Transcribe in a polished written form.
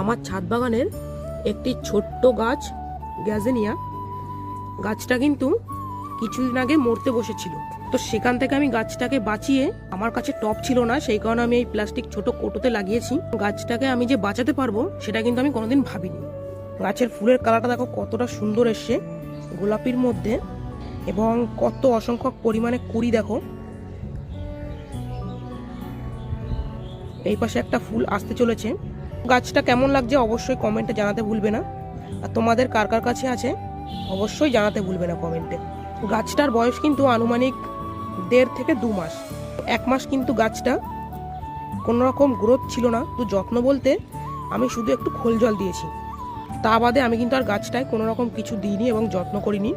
আমার ছাদ বাগানের একটি ছোট্ট গাছ গ্যাজেনিয়া গাছটা কিন্তু কিছুদিন আগে মরতে বসেছিল। তো সেখান থেকে আমি গাছটাকে বাঁচিয়ে, আমার কাছে টব ছিল না, সেই কারণে আমি এই প্লাস্টিক ছোট কোটোতে লাগিয়েছি। গাছটাকে আমি যে বাঁচাতে পারবো সেটা কিন্তু আমি কোনোদিন ভাবিনি। গাছের ফুলের কালারটা দেখো কতটা সুন্দর এসছে গোলাপির মধ্যে, এবং কত অসংখ্য পরিমাণে কুড়ি দেখো। এই পাশে একটা ফুল আসতে চলেছে। গাছটা কেমন লাগছে অবশ্যই কমেন্টে জানাতে ভুলবে না, আর তোমাদের কার কার কাছে আছে অবশ্যই জানাতে ভুলবে না কমেন্টে। গাছটার বয়স কিন্তু আনুমানিক 1.5 থেকে 2 মাস। 1 মাস কিন্তু গাছটা কোনো রকম গ্রোথ ছিল না, তো যত্ন বলতে আমি শুধু একটু খোল জল দিয়েছি, তা বাদে আমি কিন্তু আর গাছটায় কোনো রকম কিছু দিইনি এবং যত্ন করিনি।